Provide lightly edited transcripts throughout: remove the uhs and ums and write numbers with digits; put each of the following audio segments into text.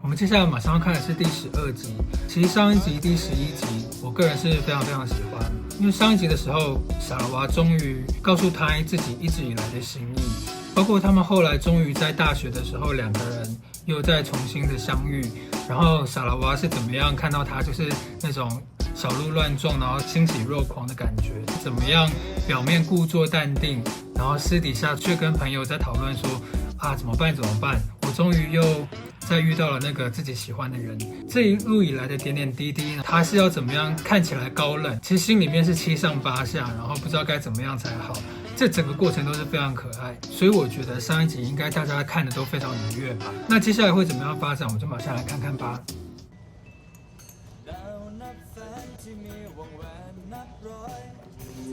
我们接下来马上要看的是第12集。其实上一集第11集，我个人是非常喜欢，因为上一集的时候，萨拉娃终于告诉他自己一直以来的心意，包括他们后来终于在大学的时候，两个人又再重新的相遇。然后萨拉娃是怎么样看到他就是那种小鹿乱撞，然后欣喜若狂的感觉，怎么样表面故作淡定，然后私底下却跟朋友在讨论说啊怎么办，我终于又再遇到了那个自己喜欢的人。这一路以来的点点滴滴，他是要怎么样看起来高冷，其实心里面是七上八下，然后不知道该怎么样才好。这整个过程都是非常可爱，所以我觉得上一集应该大家看的都非常愉悦吧。那接下来会怎么样发展，我们就马上来看看吧。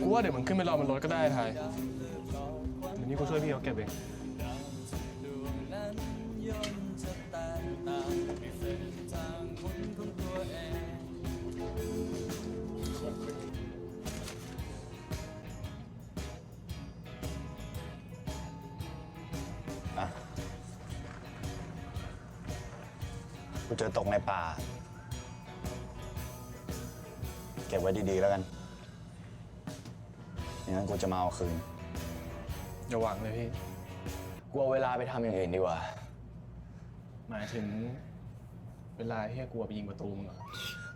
กูว่าเดี๋ยวมันขึ้นไปรอบนรถก็ได้ไทยเดี๋ยวนี้กูช่วยพี่เขาเก็บเองกูเจอตกในป่าเก็บไว้ดีๆแล้วกันไม่งั้นกูจะมาเอาคืน อย่าหวังเลยพี่ กูเอาเวลาไปทำอย่างอื่นดีกว่า หมายถึงเวลาที่กูไปยิงประตูมึงเหรอ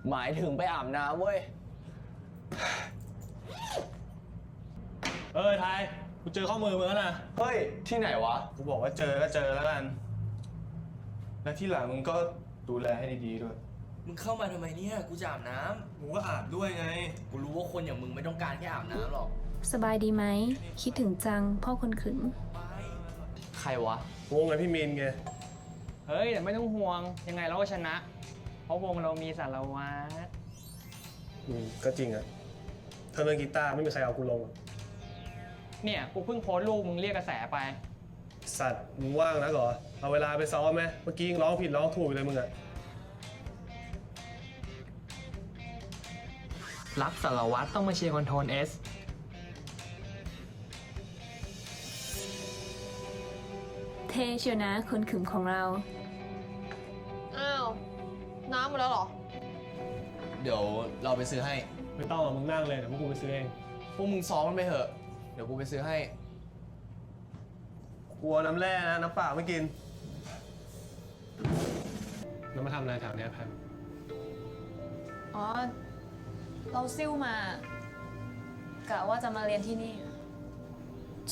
หมายถึงไปอาบน้ำเว้ย ไทยกูเจอข้อมือมึงแล้วนะ เฮ้ย ที่ไหนวะ กูบอกว่าเจอก็เจอแล้วกัน และที่หลังมึงก็ดูแลให้ดีๆด้วย มึงเข้ามาทำไมเนี่ยกูจะอาบน้ำ มึงก็อาบด้วยไง กูรู้ว่าคนอย่างมึงไม่ต้องการแค่อาบน้ำหรอก สบายดีไหม คิดถึงจังพ่อคนขึน ใครวะ วงไงพี่มินไง เฮ้ยแต่ไม่ต้องห่วงยังไงเราก็ชนะ เพราะวงเรามีสารวัตร ก็จริงอะถ้าเรื่องกีตาร์ไม่มีใครเอากูลง เนี่ยกูเพิ่งโพสต์รูปมึงเรียกกระแสไป สัตว์มึงว่างนะเหรอ เอาเวลาไปซ้อมไหมเมื่อกี้ยังร้องผิดร้องถูกอยู่เลยมึงอะ รักสารวัตรต้องมาเชียร์คอนโทรลเอส เทเชียวนะคนขึงของเรา อ้าว น้ำหมดแล้วเหรอ เดี๋ยวเราไปซื้อให้ ไม่ต้องหรอกมึงนั่งเลยเดี๋ยวพวกกูไปซื้อเอง พวกมึงซ้อมมันไปเถอะ เดี๋ยวกูไปซื้อให้ กลัวน้ำแร่นะน้ำเปล่าไม่กินแล้วมาทำอะไรแถวเนี้ยแพม อ๋อ เราซิ่วมากะว่าจะมาเรียนที่นี่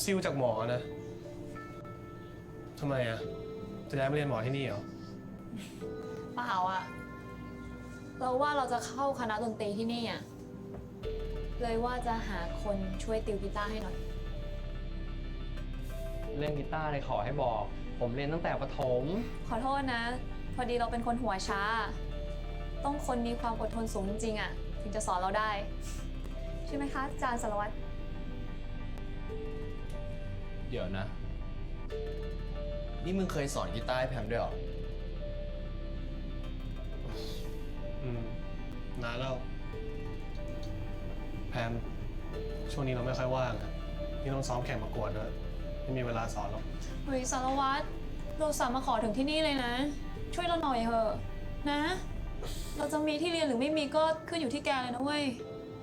ซิ่วจากหมอนะทำไมอะจะย้ายมาเรียนหมอที่นี่เหรอ เปล่าอะเราว่าเราจะเข้าคณะดนตรีที่นี่อะเลยว่าจะหาคนช่วยติวกีตาร์ให้หน่อย เล่นกีตาร์เลยขอให้บอก ผมเรียนตั้งแต่ประถม ขอโทษนะ พอดีเราเป็นคนหัวช้า ต้องคนมีความอดทนสูงจริงๆอะถึงจะสอนเราได้ ใช่ไหมคะอาจารย์สารวัตร เดี๋ยวนะ นี่มึงเคยสอนกีตาร์ให้แพมด้วยเหรอ นานแล้วแพมช่วงนี้เราไม่ค่อยว่างอะนี่ต้องซ้อมแข่งประกวดด้วยไม่มีเวลาสอนหรอก เฮ้ยสารวัตรเราสามมาขอถึงที่นี่เลยนะ ช่วยเราหน่อยเถอะนะ เราจะมีที่เรียนหรือไม่มีก็ขึ้นอยู่ที่แกเลยนะเว้ย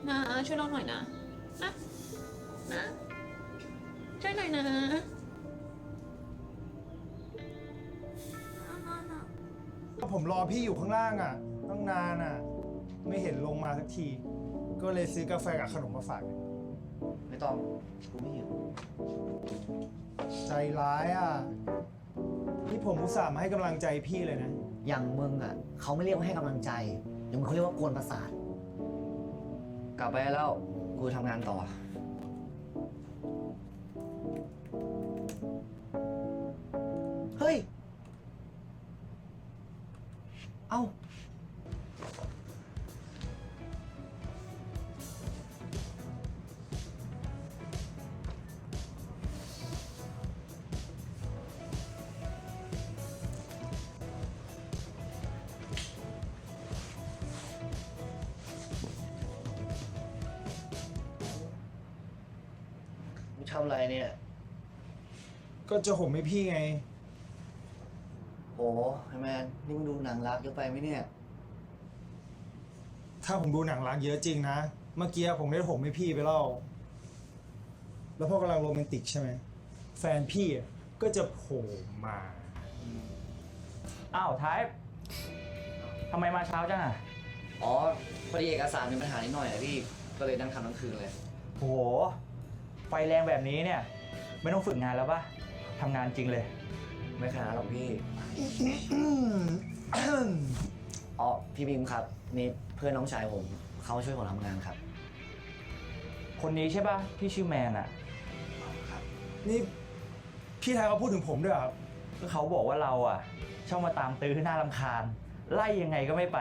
นะช่วยเราหน่อยนะนะช่วยหน่อยนะ ผมรอพี่อยู่ข้างล่างอ่ะตั้งนานอ่ะ ไม่เห็นลงมาสักที ก็เลยซื้อกาแฟกับขนมมาฝาก ไม่ต้อง กูไม่หิว ใจร้ายอ่ะ นี่ผมอุตส่าห์มาให้กำลังใจพี่เลยนะ อย่างมึงอ่ะ เขาไม่เรียกว่าให้กำลังใจอย่างมึงเขาเรียกว่ากวนประสาท กลับไปแล้ว กูทำงานต่อ เฮ้ย เอ้า ทำอะไรเนี่ย ก็จะห่มให้พี่ไง โอ้ไอ้แมนนี่มึงดูหนังรักเยอะไปไหมเนี่ย ถ้าผมดูหนังรักเยอะจริงนะ เมื่อกี้ผมได้ผมให้พี่ไปเล่า แล้วพอกำลังโรแมนติกใช่ไหม แฟนพี่ก็จะโผล่มา อ้าวไทป์ทำไมมาเช้าจังอ่ะ อ๋อพอดีเอกสารมีปัญหานิดหน่อยอะพี่ ก็เลยนั่งทำทั้งคืนเลย โห ไฟแรงแบบนี้เนี่ย ไม่ต้องฝึกงานแล้วปะทำงานจริงเลย ไม่ขนาดนั้นหรอกพี่ อ๋อพี่บีมครับ นี่เพื่อนน้องชายผม เขาช่วยผมทำงานครับ คนนี้ใช่ปะที่ชื่อแมนอ่ะ นี่พี่ไทยเขาพูดถึงผมด้วยเหรอครับ ก็เขาบอกว่าเราอ่ะชอบมาตามตื้อหน้ารำคาญ ไล่ยังไงก็ไม่ไป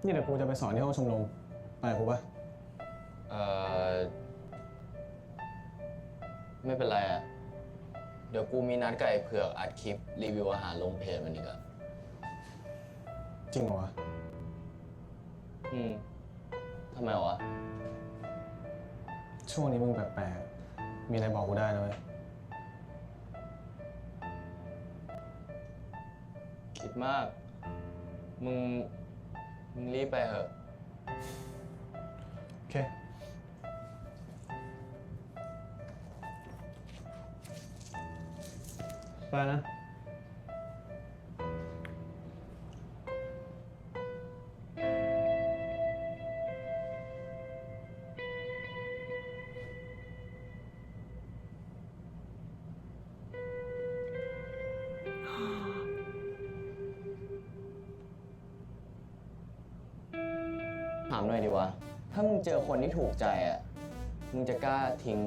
นี่เดี๋ยวกูจะไปสอนที่ห้องชมรมไปกับกูปะ ไม่เป็นไรอ่ะ เดี๋ยวกูมีนัดกับไอ้เผือกอัดคลิปรีวิวอาหารลงเพจมันอีกอะ จริงเหรอวะ ทำไมวะ ช่วงนี้มึงแปลกๆ มีอะไรบอกกูได้นะเว้ย คิดมาก มึงรีบไปเถอะ โอเค ไปนะ ถามหน่อยดีวะ ถ้ามึงเจอคนที่ถูกใจอ่ะ มึงจะกล้าทิ้ง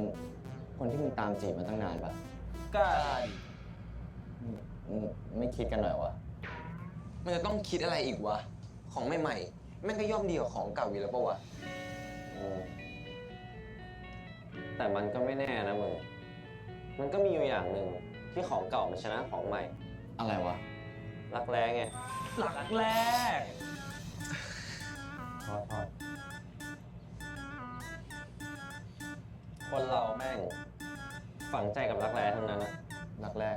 คนที่มึงตามจีบมาตั้งนานปะ กล้า มึงไม่คิดกันหน่อยวะ มันจะต้องคิดอะไรอีกวะ ของใหม่ๆแม่งก็ย่อมดีกว่าของเก่าอยู่แล้วปะวะ แต่มันก็ไม่แน่นะมึง มันก็มีอยู่อย่างหนึ่งที่ของเก่ามันชนะของใหม่ อะไรวะ รักแร้ไง หลักแรก คนเราแม่งฝังใจกับรักแร้ทั้งนั้นนะ รักแรก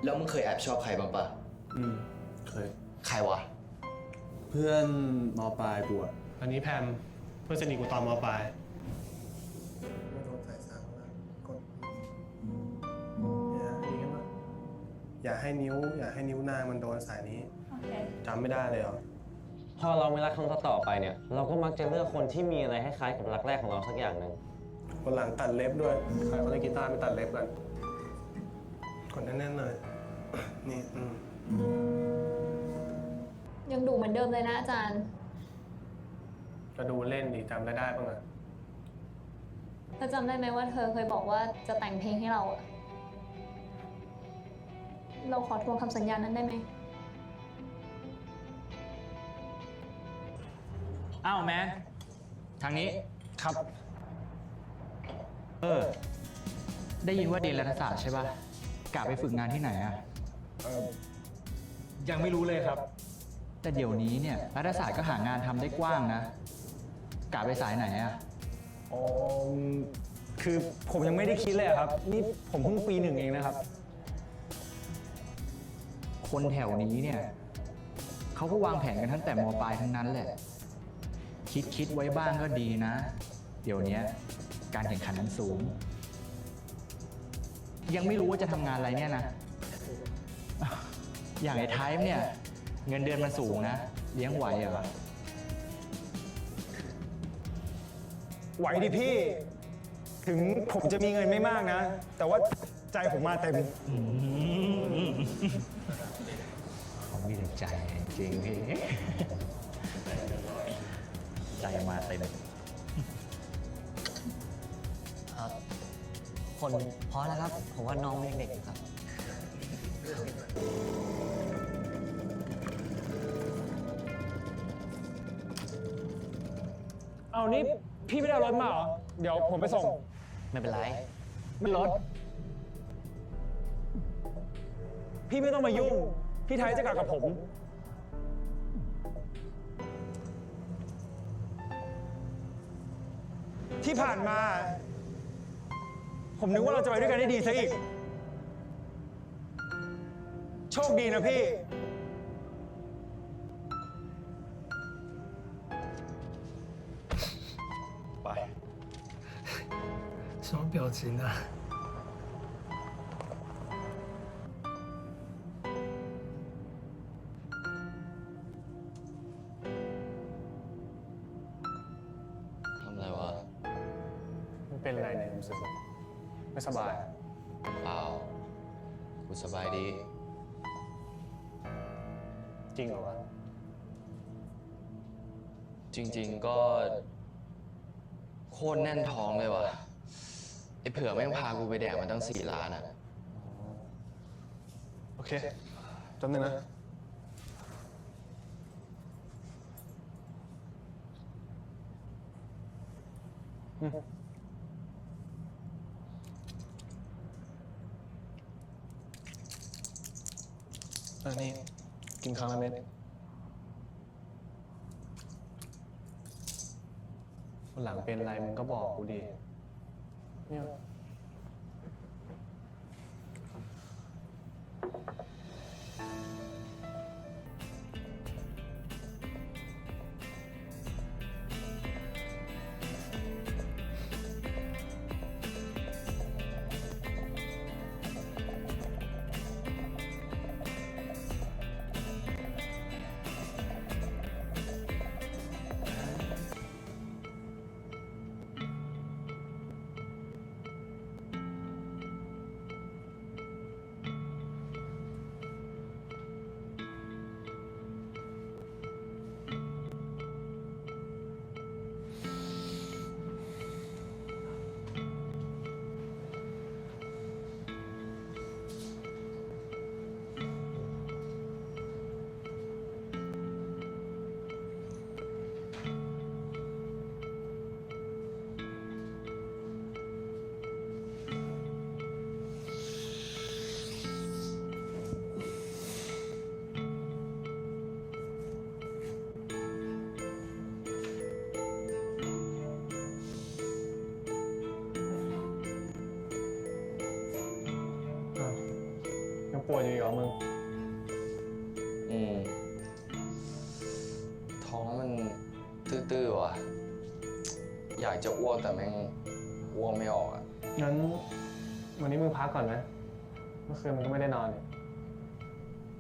แล้วมึงเคยแอบชอบใครบ้างปะ เคย ใครวะ เพื่อนมปลายกูอะอันนี้แพมเพื่อนสนิทกูตอนมปลายไม่โดนสายสางแล้วกดอย่าให้นิ้วนางมันโดนสายนี้ โอเค จำไม่ได้เลยเหรอ พอเราไม่รักครั้งต่อไปเนี่ย เราก็มักจะเลือกคนที่มีอะไรคล้ายๆกับรักแรกของเราสักอย่างหนึ่ง คนหลังตัดเล็บด้วย ใครเขาเล่นกีตาร์ไม่ตัดเล็บกันกดแน่นๆเลย นี่ยังดูเหมือนเดิมเลยนะอาจารย์ ก็ดูเล่นดิจำได้บ้างอะ เธอจำได้ไหมว่าเธอเคยบอกว่าจะแต่งเพลงให้เราอะเราขอทวงคำสัญญานั้นได้ไหม อ้าวแมน ทางนี้ ครับ ได้ยินว่าเรียนรัฐศาสตร์ใช่ป่ะกะไปฝึกงานที่ไหนอ่ะ ยังไม่รู้เลยครับ แต่เดี๋ยวนี้เนี่ยรัฐศาสตร์ก็หางานทำได้กว้างนะกะไปสายไหนอ่ะ อ๋อ คือผมยังไม่ได้คิดเลยอะครับ นี่ผมเพิ่งปี 1เองนะครับ คนแถวนี้เนี่ยเขาก็วางแผนกันตั้งแต่มปลายทั้งนั้นแหละ คิดไว้บ้างก็ดีนะ เดี๋ยวนี้การแข่งขันมันสูง ยังไม่รู้ว่าจะทำงานอะไรเนี่ยนะ อย่างไอ้ไทป์เนี่ย เงินเดือนมันสูงนะ เลี้ยงไหวเหรอ ไหวดิพี่ ถึงผมจะมีเงินไม่มากนะ แต่ว่าใจผมมาเต็ม เขามีแต่ใจจริงพี่ ใจมาเต็ม คนพอแล้วครับ ผมว่าน้องเด็กๆอยู่ครับ เอานี่พี่ไม่ได้เอารถมาเหรอ เดี๋ยวผมไปส่ง ไม่เป็นไร ไม่รถ พี่ไม่ต้องมายุ่ง พี่ไทยจะกลับกับผม ที่ผ่านมา ผมนึกว่าเราจะไปด้วยกันได้ดีซะอีก โชคดีนะพี่ ไป。什么表情啊？ ทำอะไรวะ มันเป็นอะไรเนี่ยรู้สึกไม่สบาย เปล่า กูสบายดี จริงเหรอวะ จริง ๆ ก็โคตรแน่นท้องเลยว่ะ ไอ้เผื่อแม่งพากูไปแดกมันตั้ง4 ล้านอ่ะ โอเคจำหนึ่งนะอันนี้กินครั้งละเม็ดวันหลังเป็นอะไรมึงก็บอกกูดิเนี่ย ยังป่วยอยู่อีกเหรอมึง ท้องมันตื้อๆว่ะ อยากจะอ้วกแต่แม่งอ้วกไม่ออกอ่ะ งั้นวันนี้มึงพักก่อนไหมเมื่อคืนมึงก็ไม่ได้นอนนี่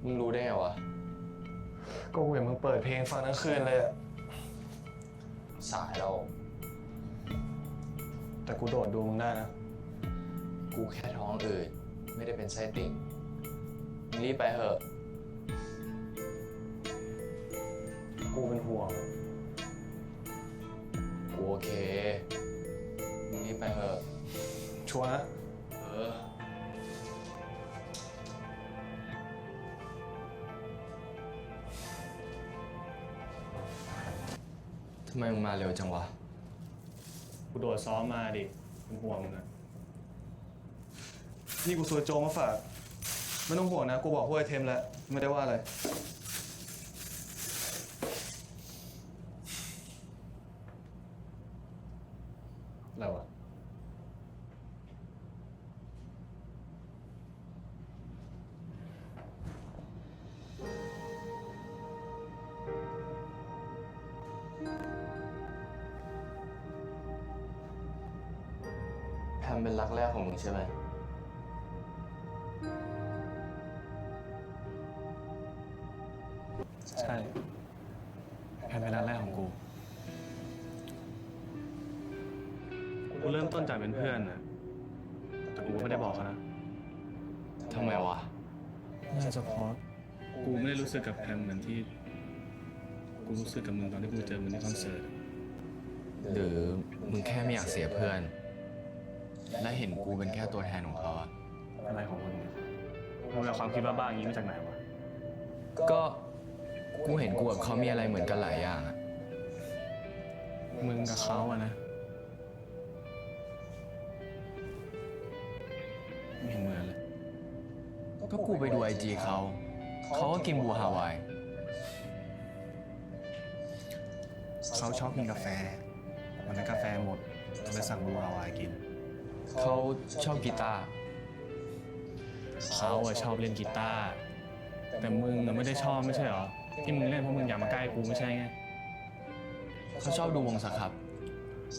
มึงรู้ได้ไงวะ ก็กูเห็นมึงเปิดเพลงฟังทั้งคืนเลยอะ สายแล้ว แต่กูโดดดูมึงได้นะ กูแค่ท้องอืดไม่ได้เป็นไส้ติ่งมึงรีบไปเถอะ กูเป็นห่วง กูโอเคมึงรีบไปเถอะ ชัวร์นะ เออ ทำไมมึงมาเร็วจังวะ กูโดดซ้อมมาดิเป็นห่วงมึงนะนี่กูซวยโจมาฝาก ไม่ต้องห่วงนะ กูบอกพวกไอเทมแล้ว ไม่ได้ว่าอะไร อะไรวะ แพมเป็นรักแรกของมึงใช่ไหม ใช่แผนเป็นร้านแรกของกู กูเริ่มต้นจากเป็นเพื่อนนะแต่กูไม่ได้บอกเขานะ ทำไมวะ น่าจะเพราะกูไม่ได้รู้สึกกับแพมเหมือนที่กูรู้สึกกับมึงตอนที่กูเจอมึงในคอนเสิร์ต หรือมึงแค่ไม่อยากเสียเพื่อน และเห็นกูเป็นแค่ตัวแทนของเขาอะ อะไรของมึงเนี่ยมึงเอาความคิดบ้าๆอย่างนี้มาจากไหนวะ ก็กูเห็นกูกับเขามีอะไรเหมือนกันหลายอย่างอะ มึงกับเขาอะนะ ไม่เห็นเหมือนเลย ก็กูไปดูIG เขาก็กินบัวฮาวาย เขาชอบกินกาแฟวันนั้นกาแฟหมดก็เลยสั่งบูฮาวายกิน เขาชอบกีตาร์เขาชอบเล่นกีตาร์แต่มึงไม่ได้ชอบไม่ใช่เหรอที่มึงเล่นเพราะมึงอยากมาใกล้กูไม่ใช่ไงเขาชอบดูวงสครับ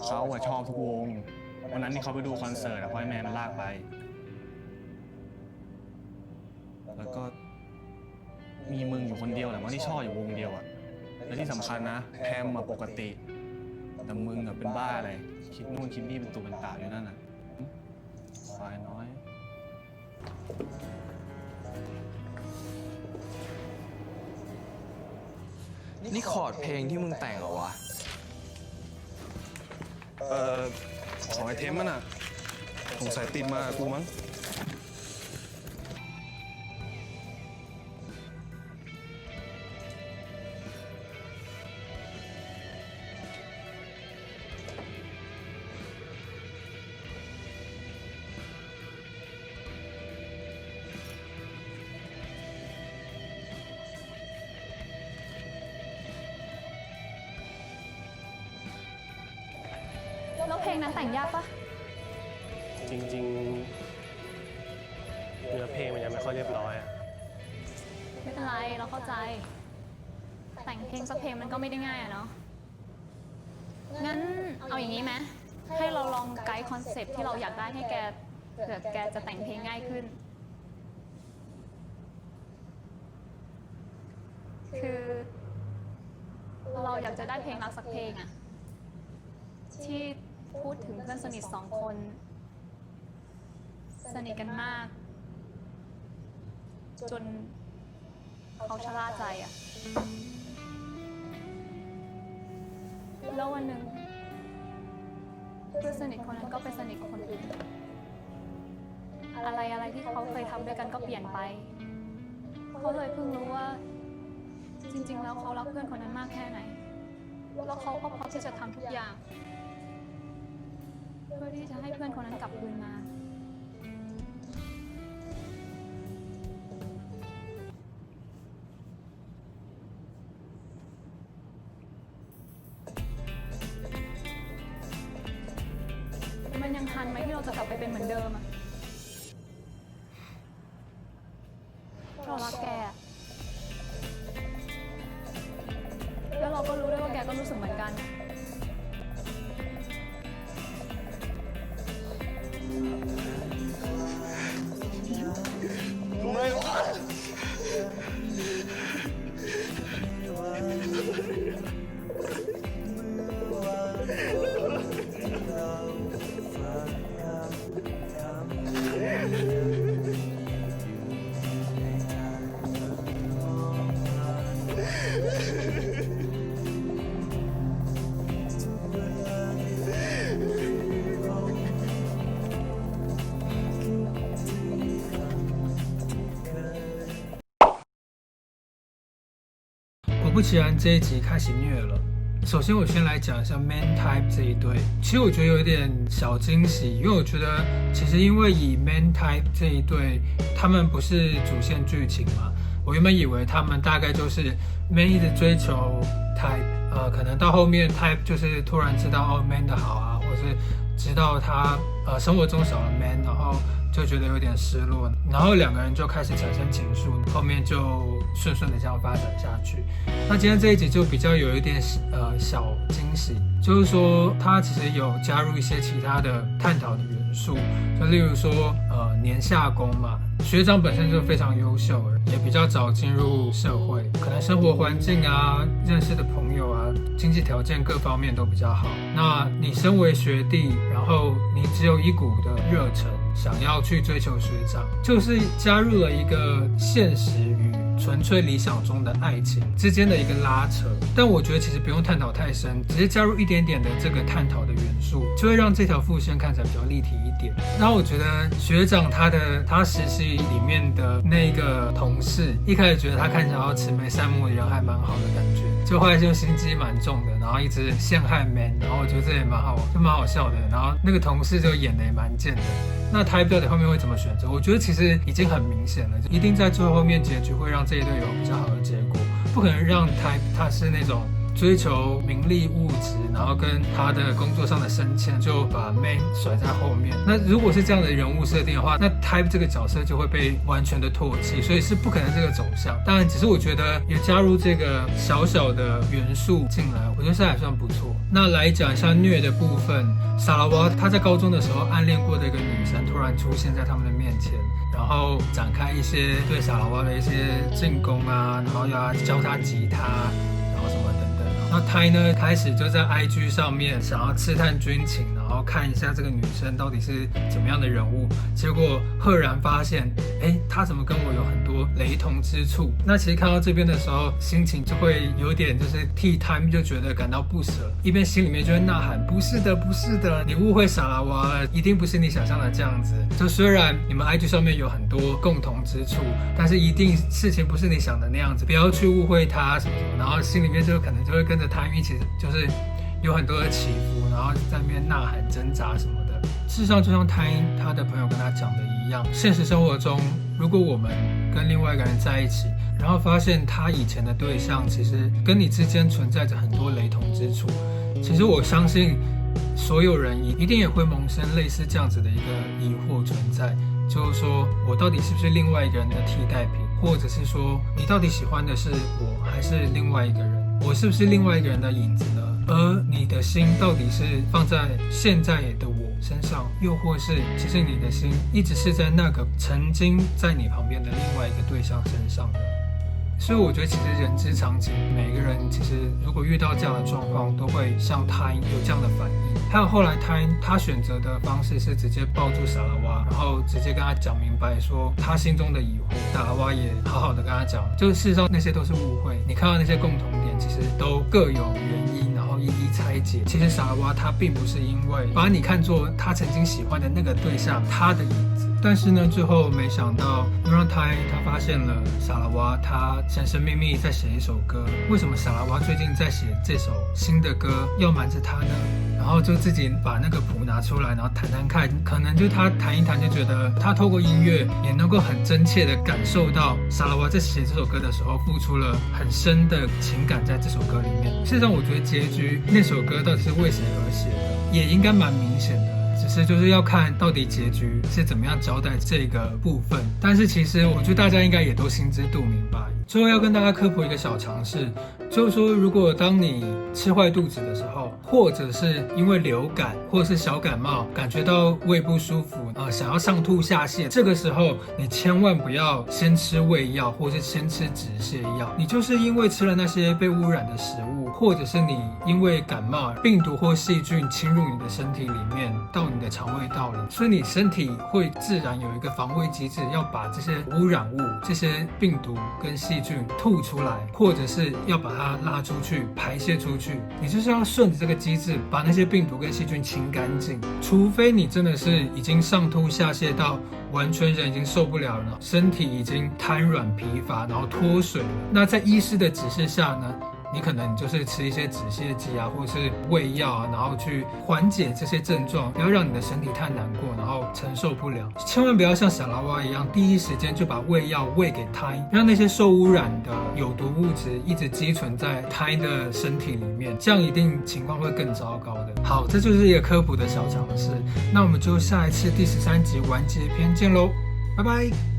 เขาชอบทุกวงวันนั้นที่เขาไปดูคอนเสิร์ตเพราะไอ้แมนมันลากไปแล้วก็มีมึงอยู่คนเดียวแหละมั้งที่ชอบอยู่วงเดียวอะและที่สำคัญนะแพมมาปกติแต่มึงเป็นบ้าอะไรคิดนู่นคิดนี่เป็นตัวเป็นตาอยู่นั่นน่ะควายน้อยนี่คอร์ดเพลงที่มึงแต่งเหรอวะ ของไอเทมมันอ่ะสงสัยติดมากูมั้งแล้วเพลงนั้นแต่งยากปะ จริงๆเนื้อเพลงมันยังไม่ค่อยเรียบร้อยอ่ะ ไม่เป็นไรเราเข้าใจ แต่งเพลงสักเพลงมันก็ไม่ได้ง่ายอะเนาะงั้นเอาอย่างนี้ไหมให้เราลองไกด์คอนเซปต์ที่เราอยากได้ให้แกเผื่อแกจะแต่งเพลงง่ายขึ้น คือเราอยากจะได้เพลงรักสักเพลงอะที่พูดถึงเพื่อนสนิท2 คนสนิทกันมากจนเขาชราใจอะแล้ววันหนึ่งเพื่อนสนิทคนนั้นก็ไปสนิทกับคนอื่นอะไรที่เขาเคยทำด้วยกันก็เปลี่ยนไปเขาเลยเพิ่งรู้ว่าจริงๆแล้วเขารักเพื่อนคนนั้นมากแค่ไหนแล้วเขาก็พร้อมที่จะทำทุกอย่างเพื่อที่จะให้เพื่อนคนนั้นกลับคืนมามันยังทันไหมที่เราจะกลับไปเป็นเหมือนเดิมอะเรารักแกแล้วเราก็รู้ด้วยว่าแกก็รู้สึกเหมือนกัน果不其然，这一集开始虐了。首先，我先来讲一下 Man Type 这一对。其实我觉得有点小惊喜，因为我觉得其实因为以 Man Type 这一对，他们不是主线剧情嘛，我原本以为他们大概就是 Man 一直追求 Type，可能到后面 Type 就是突然知道哦 Man 的好啊，或者是知道他生活中少了 Man， 然后就觉得有点失落，然后2个人就开始产生情愫，后面就顺顺的这样发展下去。那今天这一集就比较有一点小惊喜，就是说他其实有加入一些其他的探讨的元素，就例如说年下攻嘛，学长本身就非常优秀，也比较早进入社会，可能生活环境啊、认识的朋友啊、经济条件各方面都比较好。那你身为学弟，然后你只有一股的热忱，想要去追求学长，就是加入了一个现实与纯粹理想中的爱情之间的一个拉扯。但我觉得其实不用探讨太深，只是加入一点点的这个探讨的元素，就会让这条副线看起来比较立体一点。然后我觉得学长他实习里面的那个同事，一开始觉得他看起来慈眉善目的人还蛮好的感觉，就后来就心机蛮重的，然后一直陷害 Man， 然后我觉得这也蛮好笑的。然后那个同事就演的也蛮贱的。那 Type 到底后面会怎么选择？我觉得其实已经很明显了，一定在最后面结局会让这一对有比较好的结果，不可能让 Type 他是那种追求名利物质，然后跟他的工作上的升迁，就把 Man 甩在后面。那如果是这样的人物设定的话，那 Type 这个角色就会被完全的唾弃，所以是不可能这个走向。当然，只是我觉得也加入这个小小的元素进来，我觉得是还算不错。那来讲一下虐的部分，萨拉瓦他在高中的时候暗恋过的一个女生突然出现在他们的面前，然后展开一些对萨拉瓦的一些进攻啊，然后要教他吉他，然后什么等等。那Ty呢开始就在 IG 上面想要刺探军情，然后看一下这个女生到底是怎么样的人物，结果赫然发现，她怎么跟我有很多雷同之处。那其实看到这边的时候，心情就会有点就是替Time就觉得感到不舍，一边心里面就会呐喊，不是的，不是的，你误会萨拉瓦了，一定不是你想象的这样子。就虽然你们 IG 上面有很多共同之处，但是一定事情不是你想的那样子，不要去误会他什么什么，然后心里面就可能就会跟着Time一起就是有很多的起伏，然后在那边呐喊挣扎什么的。事实上就像他的朋友跟他讲的一样，现实生活中如果我们跟另外一个人在一起，然后发现他以前的对象其实跟你之间存在着很多雷同之处，其实我相信所有人一定也会萌生类似这样子的一个疑惑存在，就是说我到底是不是另外一个人的替代品，或者是说你到底喜欢的是我还是另外一个人，我是不是另外一个人的影子呢？而你的心到底是放在现在的我身上，又或是其实你的心一直是在那个曾经在你旁边的另外一个对象身上呢？所以我觉得其实人之常情，每个人其实如果遇到这样的状况，都会像Ty有这样的反应。还有后来Ty他选择的方式是直接抱住萨拉瓦，然后直接跟他讲明白说他心中的疑惑，萨拉瓦也好好的跟他讲，就是事实上那些都是误会，你看到那些共同点其实都各有原因，然后一一拆解。其实萨拉瓦他并不是因为把你看作他曾经喜欢的那个对象他的影子，但是呢最后没想到又让Ty他发现了萨拉瓦他神神秘秘在写一首歌。为什么萨拉瓦最近在写这首新的歌要瞒着他呢？然后就自己把那个谱拿出来，然后弹弹看，可能就他弹一弹就觉得他透过音乐也能够很真切的感受到萨拉瓦在写这首歌的时候付出了很深的情感在这首歌里面。事实上我觉得结局那首歌到底是为谁而写的也应该蛮明显的，只是就是要看到底结局是怎么样交代这个部分。但是其实我觉得大家应该也都心知肚明吧。最后要跟大家科普一个小常识，就是说如果当你吃坏肚子的时候，或者是因为流感或者是小感冒感觉到胃不舒服，想要上吐下泻，这个时候你千万不要先吃胃药或是先吃止泻药，你就是因为吃了那些被污染的食物，或者是你因为感冒病毒或细菌侵入你的身体里面到你的肠胃道里，所以你身体会自然有一个防卫机制，要把这些污染物这些病毒跟细菌吐出来，或者是要把它拉出去排泄出去，你就是要顺着这个机制把那些病毒跟细菌清干净。除非你真的是已经上吐下泻到完全人已经受不了了，身体已经瘫软疲乏然后脱水了，那在医师的指示下呢，你可能就是吃一些止泻剂啊，或者是胃药啊，然后去缓解这些症状，不要让你的身体太难过，然后承受不了。千万不要像萨拉瓦一样，第一时间就把胃药喂给Ty，让那些受污染的有毒物质一直积存在Ty的身体里面，这样一定情况会更糟糕的。好，这就是一个科普的小常识。那我们就下一次第13集完结篇见喽，拜拜。